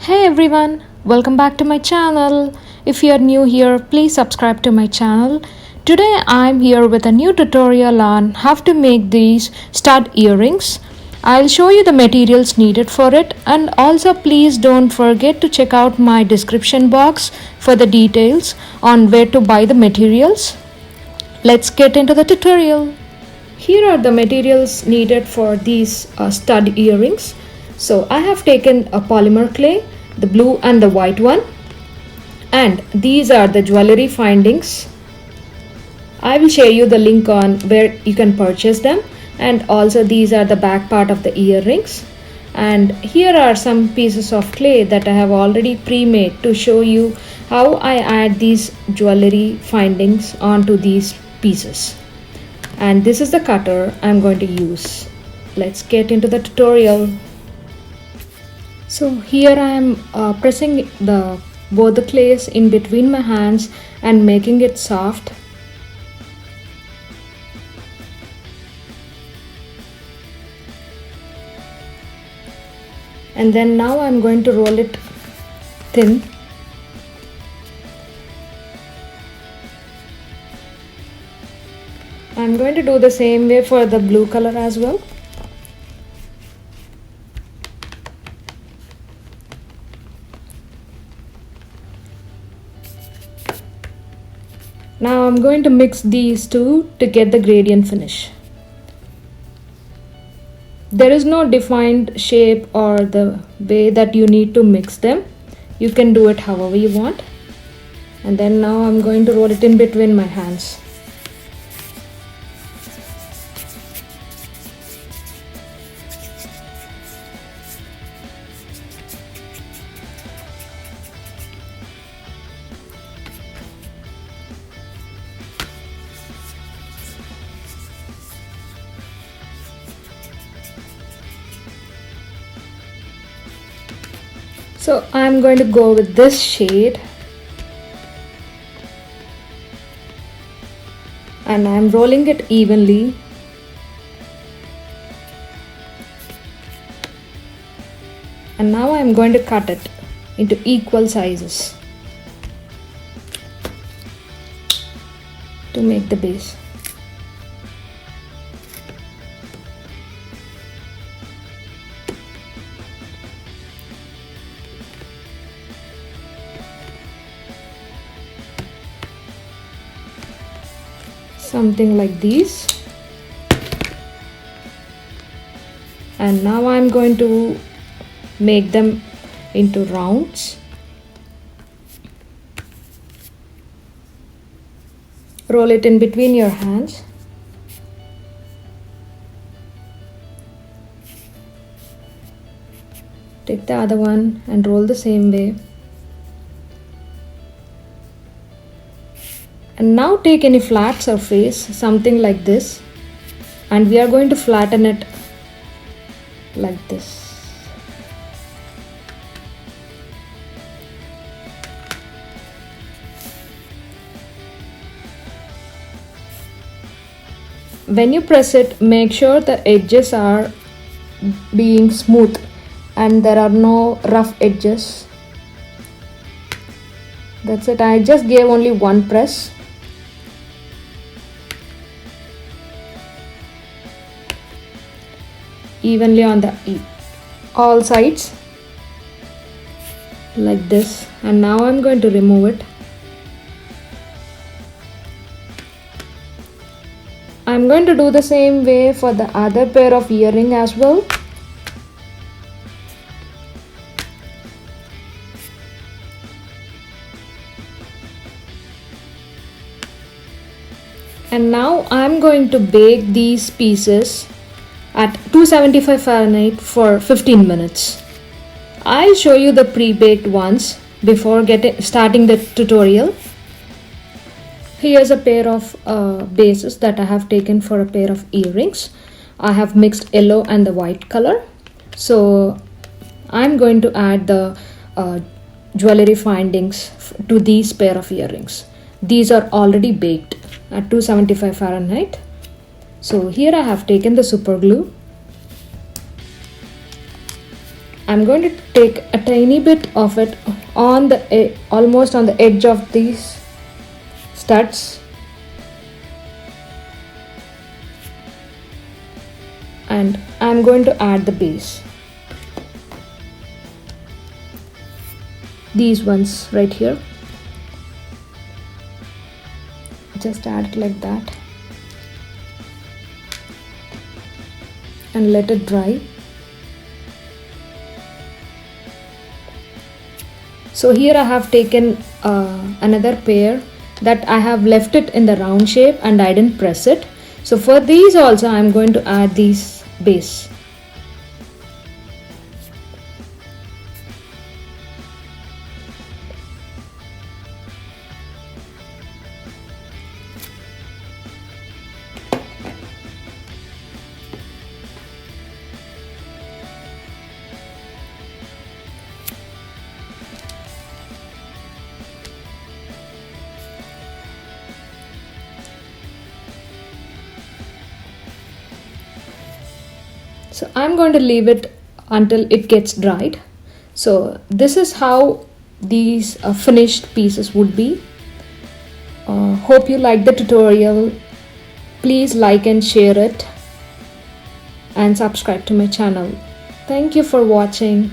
Hey everyone, welcome back to my channel. If you are new here, please subscribe to my channel. Today I'm here with a new tutorial on how to make these stud earrings. I'll show you the materials needed for it, and also please don't forget to check out my description box for the details on where to buy the materials. Let's get into the tutorial. Here are the materials needed for these stud earrings. So I have taken a polymer clay, the blue and the white one, and these are the jewelry findings. I will share you the link on where you can purchase them, and also these are the back part of the earrings. And here are some pieces of clay that I have already pre-made to show you how I add these jewelry findings onto these pieces. And this is the cutter I'm going to use. Let's get into the tutorial. So here I am pressing both the clays in between my hands and making it soft. And then now I'm going to roll it thin. I'm going to do the same way for the blue color as well. Now I'm going to mix these two to get the gradient finish. There is no defined shape or the way that you need to mix them. You can do it however you want. And then now I'm going to roll it in between my hands. So I'm going to go with this shade, and I'm rolling it evenly. And now I'm going to cut it into equal sizes to make the base. Something like these. And now I'm going to make them into rounds. Roll it in between your hands. Take the other one and roll the same way. And now take any flat surface, something like this, and we are going to flatten it like this. When you press it, make sure the edges are being smooth and there are no rough edges. That's it. I just gave only one press. Evenly on all sides like this. And now I'm going to remove it. I'm going to do the same way for the other pair of earring as well. And now I'm going to bake these pieces at 275 Fahrenheit for 15 minutes. I'll show you the pre-baked ones before starting the tutorial. Here's a pair of bases that I have taken for a pair of earrings. I have mixed yellow and the white color. So I'm going to add the jewelry findings to these pair of earrings. These are already baked at 275 Fahrenheit. So here I have taken the super glue I'm going to take a tiny bit of it on the almost on the edge of these studs, and I'm going to add the base. These ones right here. Just add it like that and let it dry. So here I have taken another pair that I have left it in the round shape and I didn't press it. So for these also I am going to add these base. So I'm going to leave it until it gets dried. So this is how these finished pieces would be. Hope you liked the tutorial. Please like and share it and subscribe to my channel. Thank you for watching.